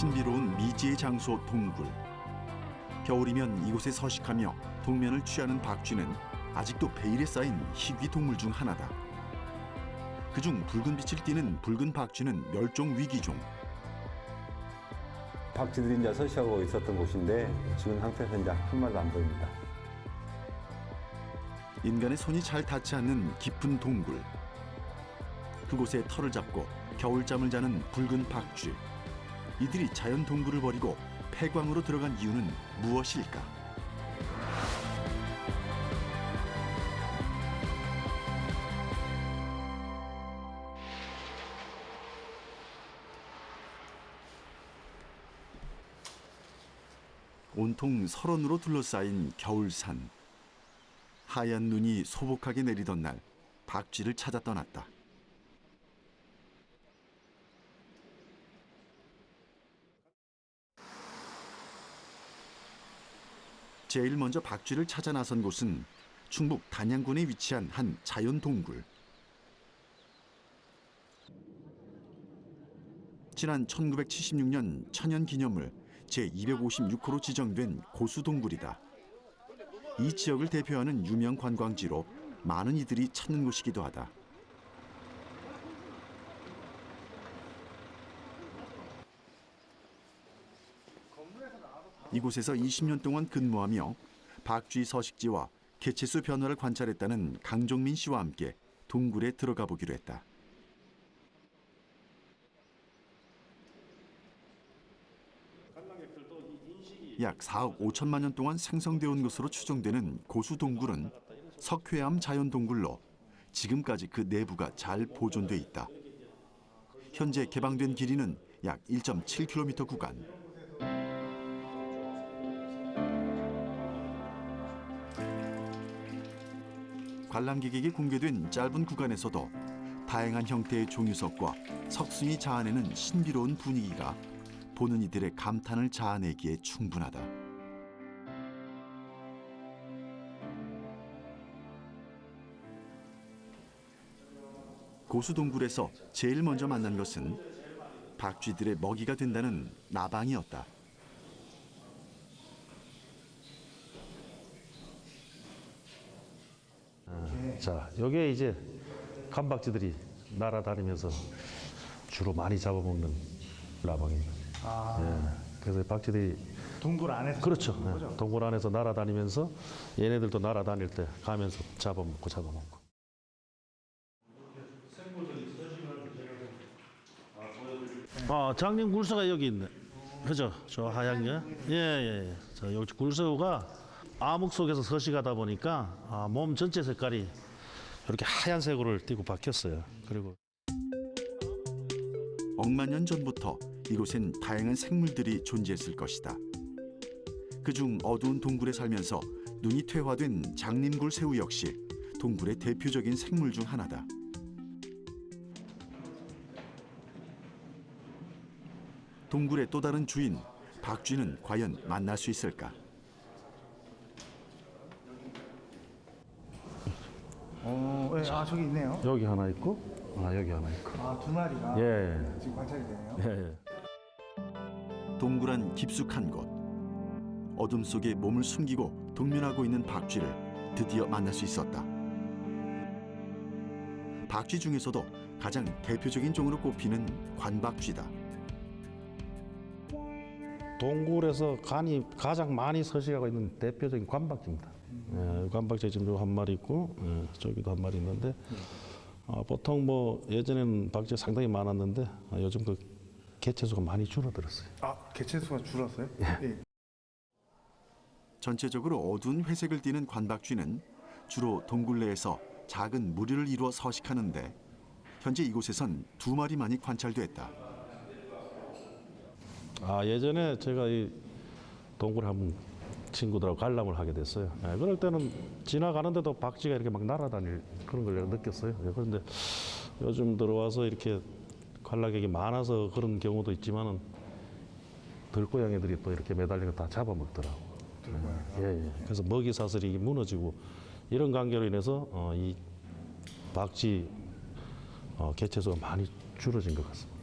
신비로운 미지의 장소 동굴. 겨울이면 이곳에 서식하며 동면을 취하는 박쥐는 아직도 베일에 쌓인 희귀 동물 중 하나다. 그중 붉은 빛을 띠는 붉은 박쥐는 멸종 위기종. 박쥐들이 이제 서식하고 있었던 곳인데 지금 상태에서 이제 한 마리도 안 보입니다. 인간의 손이 잘 닿지 않는 깊은 동굴. 그곳에 털을 잡고 겨울잠을 자는 붉은 박쥐. 이들이 자연 동굴을 버리고 폐광으로 들어간 이유는 무엇일까? 온통 설원으로 둘러싸인 겨울산. 하얀 눈이 소복하게 내리던 날, 박쥐를 찾아 떠났다. 제일 먼저 박쥐를 찾아 나선 곳은 충북 단양군에 위치한 한 자연 동굴. 지난 1976년 천연기념물 제256호로 지정된 고수동굴이다. 이 지역을 대표하는 유명 관광지로 많은 이들이 찾는 곳이기도 하다. 이곳에서 20년 동안 근무하며 박쥐 서식지와 개체수 변화를 관찰했다는 강종민 씨와 함께 동굴에 들어가 보기로 했다. 약 4억 5천만 년 동안 생성되어 온 것으로 추정되는 고수동굴은 석회암 자연동굴로 지금까지 그 내부가 잘 보존돼 있다. 현재 개방된 길이는 약 1.7km 구간. 관람객에게 공개된 짧은 구간에서도 다양한 형태의 종유석과 석순이 자아내는 신비로운 분위기가 보는 이들의 감탄을 자아내기에 충분하다. 고수동굴에서 제일 먼저 만난 것은 박쥐들의 먹이가 된다는 나방이었다. 자, 여기에 이제 감박쥐들이 날아다니면서 주로 많이 잡아먹는 나방입니다. 그래서 박쥐들이 동굴 안에서 그렇죠. 동굴 안에서 날아다니면서 얘네들도 날아다닐 때 가면서 잡아먹고. 장님 굴서가 여기 있네. 그죠? 저 하얀 게. 예. 저 여기 굴서가 암흑 속에서 서식하다 보니까 몸 전체 색깔이 이렇게 하얀색으로 띠고 바뀌었어요. 그리고 억만 년 전부터 이곳엔 다양한 생물들이 존재했을 것이다. 그중 어두운 동굴에 살면서 눈이 퇴화된 장님굴 새우 역시 동굴의 대표적인 생물 중 하나다. 동굴의 또 다른 주인, 박쥐는 과연 만날 수 있을까? 저기 있네요. 여기 하나 있고, 여기 하나 있고. 두 마리가 예. 지금 관찰이 되네요. 예. 동굴 깊숙한 곳. 어둠 속에 몸을 숨기고 동면하고 있는 박쥐를 드디어 만날 수 있었다. 박쥐 중에서도 가장 대표적인 종으로 꼽히는 관박쥐다. 동굴에서 가장 많이 서식하고 있는 대표적인 관박쥐입니다. 관박쥐 지금 한 마리 있고, 저기도 한 마리 있는데, 보통 예전에는 박쥐가 상당히 많았는데 요즘 그 개체수가 많이 줄어들었어요. 개체수가 줄었어요? 예. 전체적으로 어두운 회색을 띠는 관박쥐는 주로 동굴 내에서 작은 무리를 이루어 서식하는데 현재 이곳에선 2마리만이 관찰됐다. 예전에 제가 이 동굴에 한번 친구들하고 관람을 하게 됐어요. 그럴 때는 지나가는데도 박쥐가 이렇게 막 날아다닐 그런 걸 느꼈어요. 그런데 요즘 들어와서 이렇게 관람객이 많아서 그런 경우도 있지만은 들고양이들이 또 이렇게 매달리고 다 잡아먹더라고. 그래서 먹이 사슬이 무너지고 이런 관계로 인해서 이 박쥐 개체수가 많이 줄어진 것 같습니다.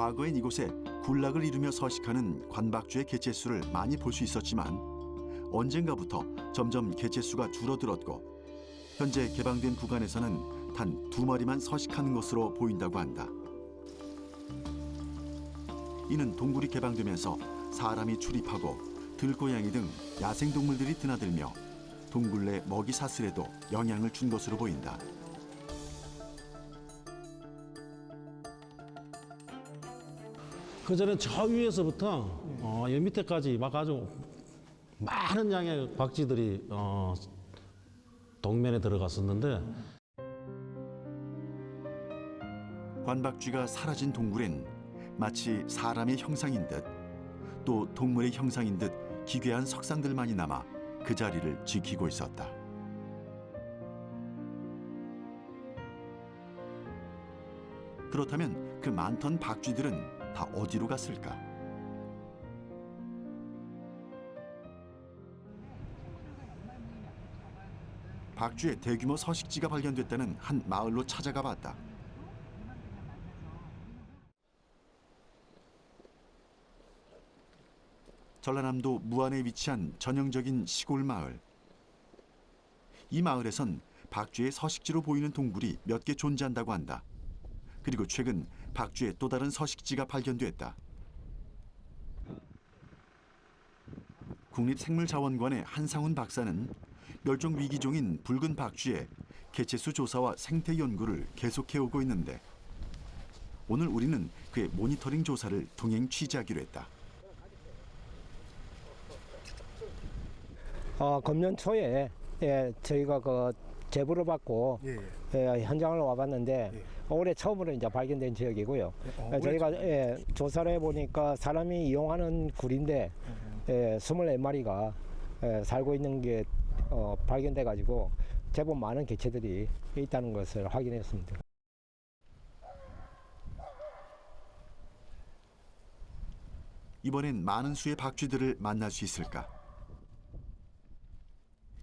과거엔 이곳에 군락을 이루며 서식하는 관박쥐의 개체수를 많이 볼 수 있었지만 언젠가부터 점점 개체수가 줄어들었고 현재 개방된 구간에서는 단 2마리만 서식하는 것으로 보인다고 한다. 이는 동굴이 개방되면서 사람이 출입하고 들고양이 등 야생동물들이 드나들며 동굴 내 먹이 사슬에도 영향을 준 것으로 보인다. 그전에 저 위에서부터 여 밑에까지 막 아주 많은 양의 박쥐들이 동면에 들어갔었는데 관박쥐가 사라진 동굴엔 마치 사람의 형상인 듯 또 동물의 형상인 듯 기괴한 석상들만이 남아 그 자리를 지키고 있었다. 그렇다면 그 많던 박쥐들은 다 어디로 갔을까? 박쥐의 대규모 서식지가 발견됐다는 한 마을로 찾아가 봤다. 전라남도 무안에 위치한 전형적인 시골 마을. 이 마을에선 박쥐의 서식지로 보이는 동굴이 몇 개 존재한다고 한다. 그리고 최근 박쥐의 또 다른 서식지가 발견됐다. 국립생물자원관의 한상훈 박사는 멸종 위기종인 붉은 박쥐의 개체수 조사와 생태 연구를 계속해오고 있는데 오늘 우리는 그의 모니터링 조사를 동행 취재하기로 했다. 금년 초에 저희가 그 제보를 받고 현장을 와봤는데 올해 처음으로 이제 발견된 지역이고요. 저희가 조사를 해보니까 사람이 이용하는 굴인데 24마리가 살고 있는 게 발견돼 가지고 제법 많은 개체들이 있다는 것을 확인했습니다. 이번엔 많은 수의 박쥐들을 만날 수 있을까?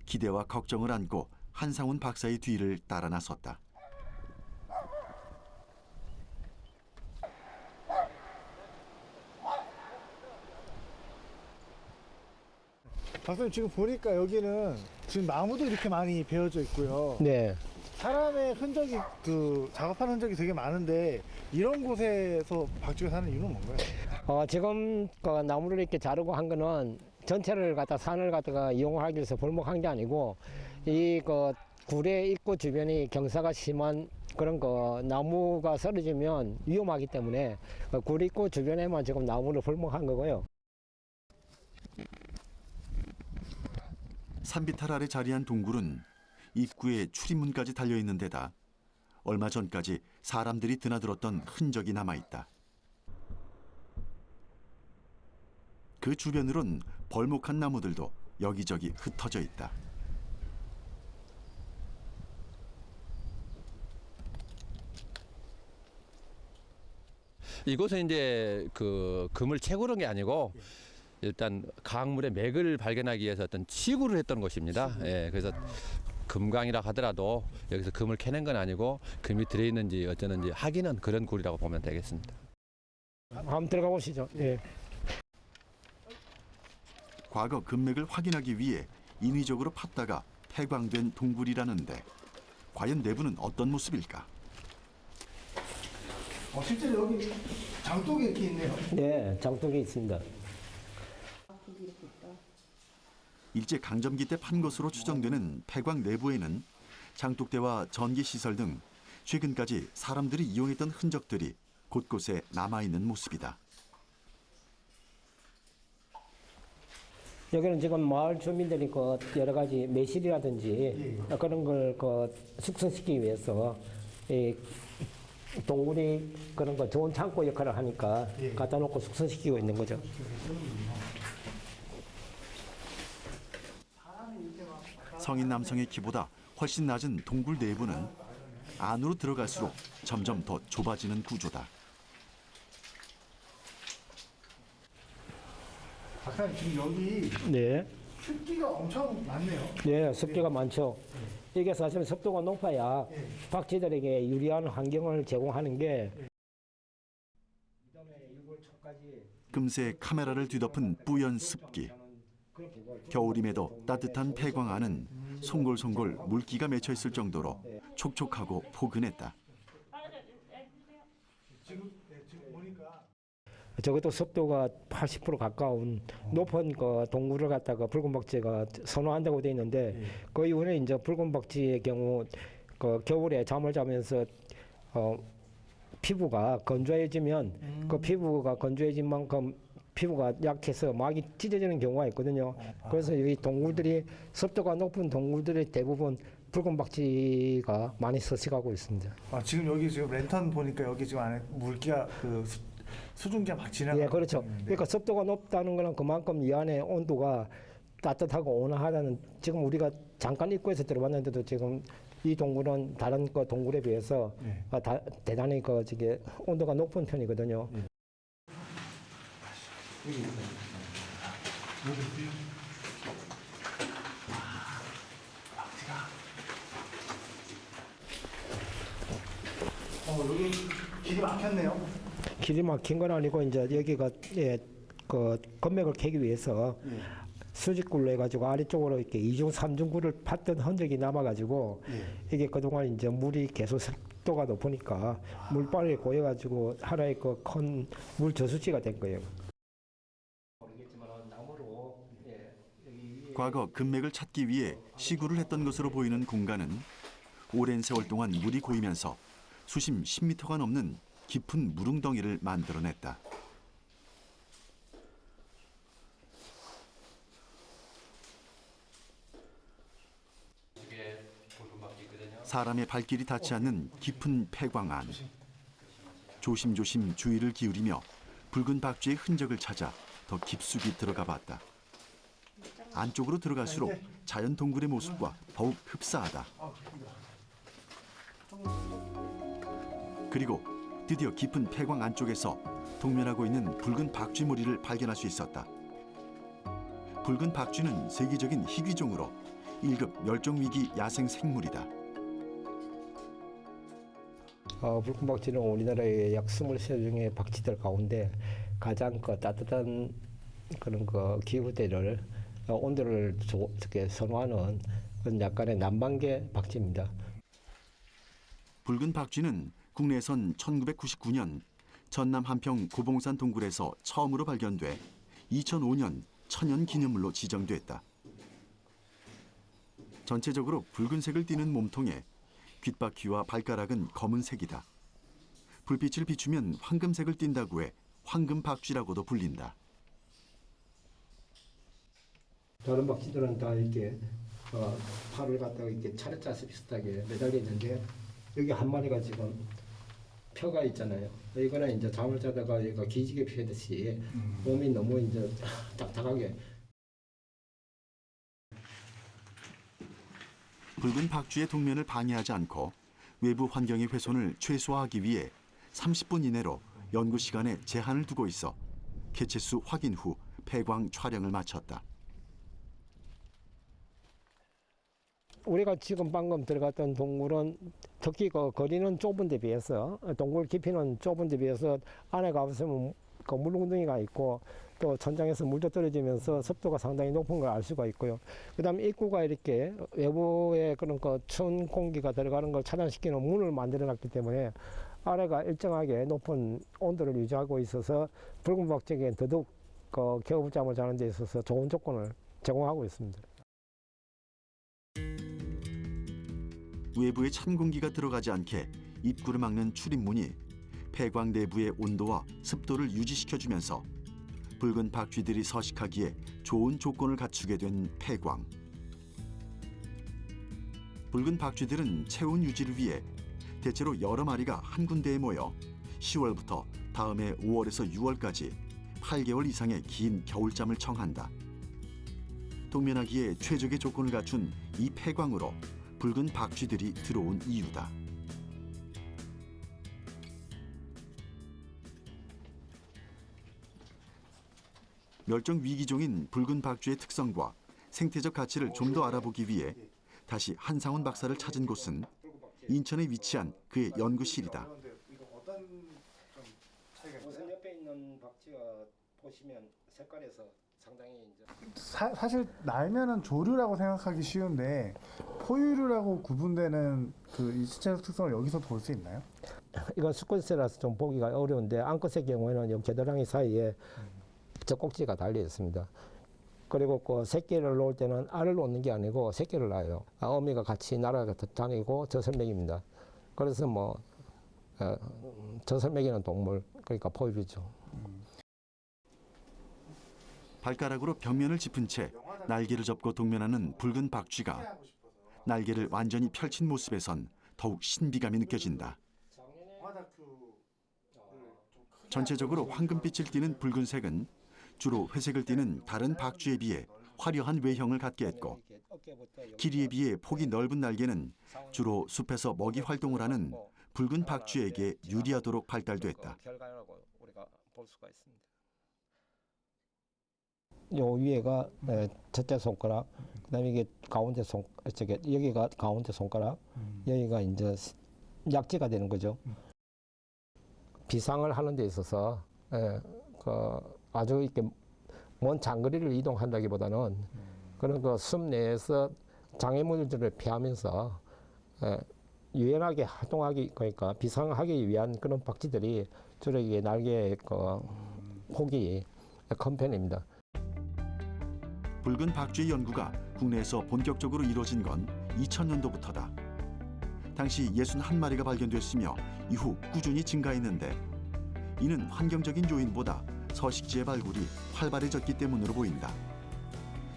기대와 걱정을 안고 한상훈 박사의 뒤를 따라 나섰다. 박사님 지금 보니까 여기는 지금 나무도 이렇게 많이 베어져 있고요. 네. 사람의 흔적이 그 작업하는 흔적이 되게 많은데 이런 곳에서 박쥐가 사는 이유는 뭔가요? 지금 그 나무를 이렇게 자르고 한 거는 전체를 갖다 산을 갖다가 이용하기 위해서 벌목한 게 아니고 이 그 굴의 입구 주변이 경사가 심한 그런 거 나무가 쓰러지면 위험하기 때문에 굴 입구 주변에만 지금 나무를 벌목한 거고요. 산비탈 아래 자리한 동굴은 입구에 출입문까지 달려있는 데다 얼마 전까지 사람들이 드나들었던 흔적이 남아있다. 그 주변으론 벌목한 나무들도 여기저기 흩어져 있다. 이곳은 이제 그 금을 채굴한 게 아니고 일단 강물의 맥을 발견하기 위해서 어떤 치구를 했던 곳입니다. 예, 그래서 금강이라 하더라도 여기서 금을 캐낸 건 아니고 금이 들어있는지 어쩌는지 확인은 그런 굴이라고 보면 되겠습니다. 한번 들어가 보시죠. 예. 과거 금맥을 확인하기 위해 인위적으로 팠다가 폐광된 동굴이라는데 과연 내부는 어떤 모습일까? 실제로 여기 장독이 이렇게 있네요. 네, 장독이 있습니다. 일제 강점기 때 판 것으로 추정되는 폐광 내부에는 장독대와 전기 시설 등 최근까지 사람들이 이용했던 흔적들이 곳곳에 남아있는 모습이다. 여기는 지금 마을 주민들이 그 여러 가지 매실이라든지 그런 걸 그 숙성시키기 위해서 이 동굴이 그런 거 좋은 창고 역할을 하니까 갖다 놓고 숙성시키고 있는 거죠. 성인 남성의 키보다 훨씬 낮은 동굴 내부는 안으로 들어갈수록 점점 더 좁아지는 구조다. 박사님 지금 여기 네. 습기가 엄청 많네요. 네, 습기가 많죠. 이게 사실 습도가 높아야 박쥐들에게 유리한 환경을 제공하는 게 금세 카메라를 뒤덮은 뿌연 습기. 겨울임에도 따뜻한 폐광 안은 송골송골 물기가 맺혀 있을 정도로 촉촉하고 포근했다. 적어도 습도가 80% 가까운 높은 그 동굴을 갖다가 붉은 박쥐가 선호한다고 돼 있는데 그 이후에 이제 붉은 박쥐의 경우 그 겨울에 잠을 자면서 피부가 건조해지면 그 피부가 건조해진 만큼 피부가 약해서 막이 찢어지는 경우가 있거든요. 그래서 이 동굴들이 습도가 높은 동굴들이 대부분 붉은 박쥐가 많이 서식하고 있습니다. 아, 지금 여기 지금 랜턴 보니까 여기 지금 안에 물기가 그 수증기가 막 지나가는. 예, 그렇죠. 느낌인데. 그러니까 습도가 높다는 거는 그만큼 이 안에 온도가 따뜻하고 온화하다는, 지금 우리가 잠깐 입구에서 들어봤는데도 지금 이 동굴은 다른 그 동굴에 비해서 예. 대단히 그 저기 온도가 높은 편이거든요. 여기 길이 막혔네요. 길이 막힌 건 아니고 이제 여기가 그 건맥을 캐기 위해서 수직굴로 해가지고 아래쪽으로 이렇게 2중 3중굴을 팠던 흔적이 남아가지고 이게 그동안 이제 물이 계속 습도가 높으니까 물빨이 고여가지고 하나의 그 큰 물 저수지가 된 거예요. 과거 금맥을 찾기 위해 시구를 했던 것으로 보이는 공간은 오랜 세월 동안 물이 고이면서 수심 10m가 넘는 깊은 무릉덩이를 만들어냈다. 사람의 발길이 닿지 않는 깊은 폐광 안. 조심조심 주의를 기울이며 붉은 박쥐의 흔적을 찾아 더 깊숙이 들어가 봤다. 안쪽으로 들어갈수록 자연 동굴의 모습과 더욱 흡사하다. 그리고 드디어 깊은 폐광 안쪽에서 동면하고 있는 붉은 박쥐 무리를 발견할 수 있었다. 붉은 박쥐는 세계적인 희귀종으로 1급 멸종위기 야생 생물이다. 붉은 박쥐는 우리나라의 약 23종의 박쥐들 가운데 가장 그 따뜻한 그런 그 기후대를 온도를 선호하는 그런 약간의 남방계 박쥐입니다. 붉은 박쥐는 국내에선 1999년 전남 한평 고봉산 동굴에서 처음으로 발견돼 2005년 천연기념물로 지정됐다. 전체적으로 붉은색을 띠는 몸통에 귓바퀴와 발가락은 검은색이다. 불빛을 비추면 황금색을 띈다고 해 황금박쥐라고도 불린다. 다른 박쥐들은 다 이렇게 팔을 갖다가 이렇게 차례짜서 비슷하게 매달려 있는데 여기 한 마리가 지금 펴가 있잖아요. 이거는 이제 잠을 자다가 얘가 기지개 펴듯이 몸이 너무 이제 딱딱하게. 붉은 박쥐의 동면을 방해하지 않고 외부 환경의 훼손을 최소화하기 위해 30분 이내로 연구 시간에 제한을 두고 있어 개체수 확인 후 폐광 촬영을 마쳤다. 우리가 지금 방금 들어갔던 동굴은 특히 그 거리는 좁은 데 비해서 동굴 깊이는 좁은 데 비해서 안에 가보시면 그 물웅덩이가 있고 또 천장에서 물도 떨어지면서 습도가 상당히 높은 걸 알 수가 있고요. 그다음에 입구가 이렇게 외부에 그런 그 추운 공기가 들어가는 걸 차단시키는 문을 만들어놨기 때문에 아래가 일정하게 높은 온도를 유지하고 있어서 붉은 박쥐에게 더더욱 그 겨울잠을 자는 데 있어서 좋은 조건을 제공하고 있습니다. 외부에 찬 공기가 들어가지 않게 입구를 막는 출입문이 폐광 내부의 온도와 습도를 유지시켜주면서 붉은 박쥐들이 서식하기에 좋은 조건을 갖추게 된 폐광. 붉은 박쥐들은 체온 유지를 위해 대체로 여러 마리가 한 군데에 모여 10월부터 다음해 5월에서 6월까지 8개월 이상의 긴 겨울잠을 청한다. 동면하기에 최적의 조건을 갖춘 이 폐광으로 붉은 박쥐들이 들어온 이유다. 멸종 위기종인 붉은 박쥐의 특성과 생태적 가치를 좀 더 알아보기 위해 다시 한상훈 박사를 찾은 곳은 인천에 위치한 그의 연구실이다. 우선 옆에 있는 박쥐가 보시면 색깔에서 상당히 이제 사실 날면은 조류라고 생각하기 쉬운데 포유류라고 구분되는 그 이 시체적 특성을 여기서 볼 수 있나요? 이건 수컷새라서 좀 보기가 어려운데 암컷의 경우에는 이 겨드랑이 사이에 젖꼭지가 달려 있습니다. 그리고 그 새끼를 놓을 때는 알을 놓는 게 아니고 새끼를 낳아요. 어미가 같이 날아다니고 젖을 먹입니다. 그래서 뭐 젖을 먹이는 동물, 그러니까 포유류죠. 발가락으로 벽면을 짚은 채 날개를 접고 동면하는 붉은 박쥐가 날개를 완전히 펼친 모습에선 더욱 신비감이 느껴진다. 전체적으로 황금빛을 띠는 붉은색은 주로 회색을 띠는 다른 박쥐에 비해 화려한 외형을 갖게 했고, 길이에 비해 폭이 넓은 날개는 주로 숲에서 먹이 활동을 하는 붉은 박쥐에게 유리하도록 발달됐다. 결과라고 우리가 볼 수가 있습니다. 요 위에가 첫째 손가락, 그다음에 이게 가운데 여기가 가운데 손가락, 여기가 이제 약지가 되는 거죠. 비상을 하는 데 있어서 아주 이렇게 먼 장거리를 이동한다기보다는 그런 그 숲 내에서 장애물들을 피하면서 유연하게 활동하기, 그러니까 비상하기 위한 그런 박쥐들이 주로 이게 날개의 그 폭이 큰 편입니다. 붉은 박쥐의 연구가 국내에서 본격적으로 이루어진 건 2000년도부터다. 당시 61마리가 발견됐으며 이후 꾸준히 증가했는데, 이는 환경적인 요인보다 서식지의 발굴이 활발해졌기 때문으로 보인다.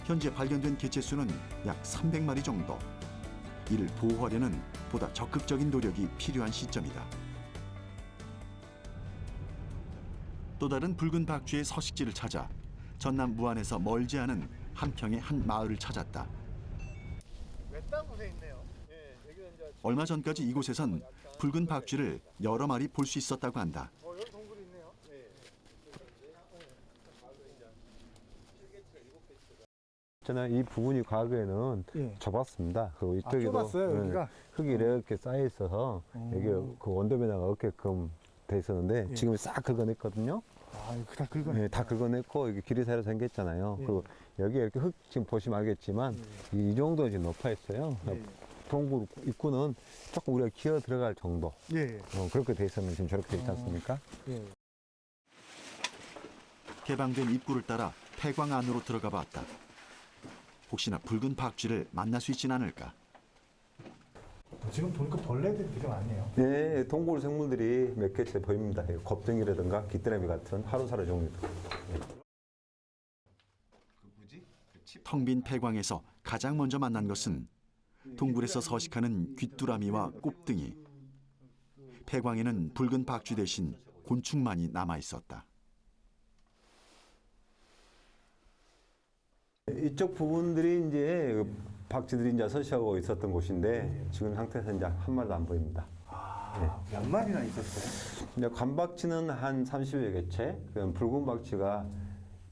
현재 발견된 개체수는 약 300마리 정도. 이를 보호하려는 보다 적극적인 노력이 필요한 시점이다. 또 다른 붉은 박쥐의 서식지를 찾아 전남 무안에서 멀지 않은 한평의 한 마을을 찾았다. 외딴 곳에 있네요. 얼마 전까지 이곳에선 붉은 박쥐를 여러 마리 볼 수 있었다고 한다. 여기 동굴이 있네요. 저는 이 부분이 과거에는 좁았습니다. 그리고 이쪽에도 좁았어요, 여기가? 흙이 이렇게 쌓여 있어서 여기 그 온도 변화가 없게끔 돼 있었는데 지금 싹 긁어냈거든요. 다 긁어. 네, 다 긁어냈고 여기 길이 새로 생겼잖아요. 그리고 여기 이렇게 흙 지금 보시면 알겠지만 이 정도 이제 높아 있어요. 동굴 입구는 조금 우리가 기어 들어갈 정도. 그렇게 돼 있었는데 지금 저렇게 돼 있지 않습니까? 개방된 입구를 따라 폐광 안으로 들어가 봤다. 혹시나 붉은 박쥐를 만날 수 있진 않을까? 지금 보니까 벌레들이 되게 많네요. 네, 동굴 생물들이 몇 개째 보입니다. 겁등이라든가 귀뚜라미 같은 하루살이 종류들. 텅 빈 폐광에서 가장 먼저 만난 것은 동굴에서 서식하는 귀뚜라미와 꼽등이. 폐광에는 붉은 박쥐 대신 곤충만이 남아 있었다. 이쪽 부분들이 이제 박쥐들이 이제 서식하고 있었던 곳인데 지금 상태에서 이제 한 마리도 안 보입니다. 몇 마리나 있었어요? 이제 관박쥐는 한 30여 개체, 그다음 붉은 박쥐가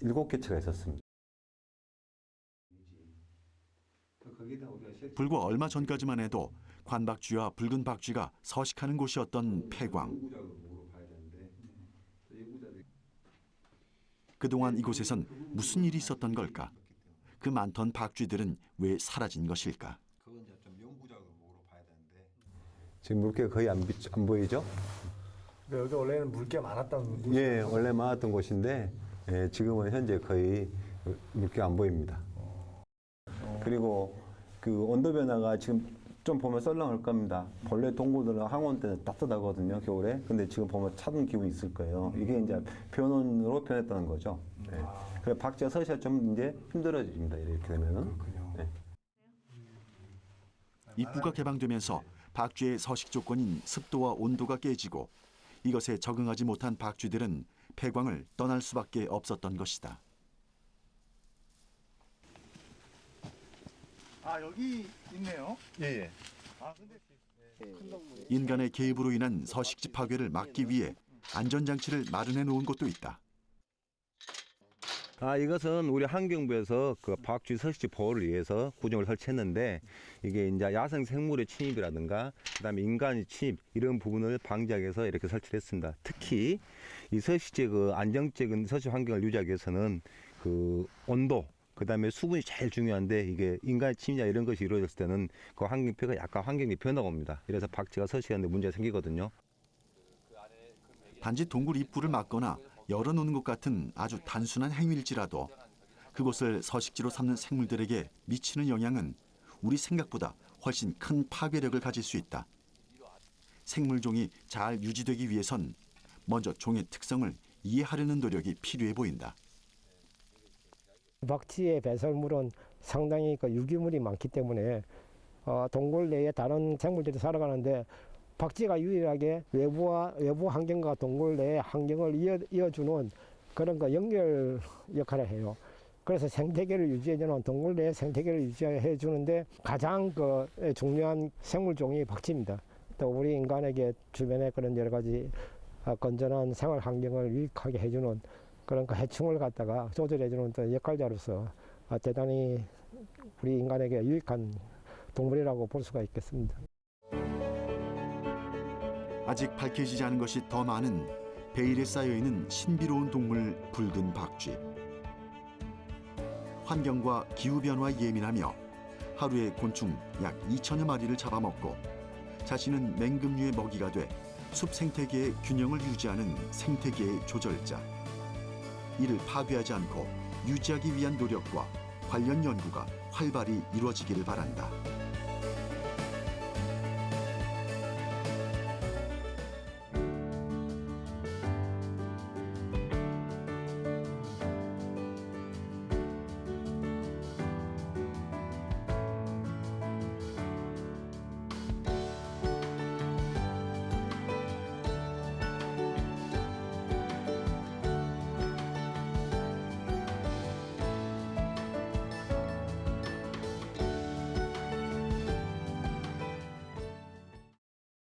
7개체가 있었습니다. 불과 얼마 전까지만 해도 관박쥐와 붉은 박쥐가 서식하는 곳이었던 폐광. 그동안 이곳에선 무슨 일이 있었던 걸까? 그 많던 박쥐들은 왜 사라진 것일까? 지금 물개가 거의 안 보이죠? 여기 원래는 물개가 많았던 곳. 예, 원래 많았던 곳인데 지금은 현재 거의 물개가 안 보입니다. 그리고 그 온도 변화가 지금 좀 보면 썰렁할 겁니다. 본래 동굴들은 항온 때는 따뜻하거든요, 겨울에. 근데 지금 보면 차는 기분이 있을 거예요. 이게 이제 변온으로 변했다는 거죠. 그래서 박쥐가 서식이 좀 이제 힘들어집니다. 이렇게 되면은. 입구가 개방되면서 박쥐의 서식 조건인 습도와 온도가 깨지고 이것에 적응하지 못한 박쥐들은 폐광을 떠날 수밖에 없었던 것이다. 여기 있네요. 예. 인간의 개입으로 인한 서식지 파괴를 막기 위해 안전장치를 마련해 놓은 곳도 있다. 이것은 우리 환경부에서 그 박쥐 서식지 보호를 위해서 구정을 설치했는데 이게 이제 야생 생물의 침입이라든가 그다음에 인간의 침입 이런 부분을 방지하기 위해서 이렇게 설치를 했습니다. 특히 이 서식지 그 안정적인 서식 환경을 유지하기 위해서는 그 온도, 그다음에 수분이 제일 중요한데 이게 인간의 침입이나 이런 것이 이루어졌을 때는 그 환경폐가 약간 환경이 변화가 옵니다. 이래서 박쥐가 서식하는데 문제가 생기거든요. 단지 동굴 입구를 막거나 열어놓는 것 같은 아주 단순한 행위일지라도 그곳을 서식지로 삼는 생물들에게 미치는 영향은 우리 생각보다 훨씬 큰 파괴력을 가질 수 있다. 생물종이 잘 유지되기 위해선 먼저 종의 특성을 이해하려는 노력이 필요해 보인다. 박쥐의 배설물은 상당히 그 유기물이 많기 때문에 동굴 내에 다른 생물들이 살아가는데 박쥐가 유일하게 외부 환경과 동굴 내의 환경을 이어주는 그런 그 연결 역할을 해요. 그래서 생태계를 유지해주는 동굴 내의 생태계를 유지해 주는데 가장 그 중요한 생물종이 박쥐입니다. 또 우리 인간에게 주변에 그런 여러 가지 건전한 생활 환경을 유익하게 해주는 그런 그 해충을 갖다가 조절해주는 또 역할자로서 대단히 우리 인간에게 유익한 동물이라고 볼 수가 있겠습니다. 아직 밝혀지지 않은 것이 더 많은 베일에 쌓여있는 신비로운 동물 붉은 박쥐. 환경과 기후변화에 예민하며 하루에 곤충 약 2천여 마리를 잡아먹고 자신은 맹금류의 먹이가 돼 숲 생태계의 균형을 유지하는 생태계의 조절자. 이를 파괴하지 않고 유지하기 위한 노력과 관련 연구가 활발히 이루어지기를 바란다.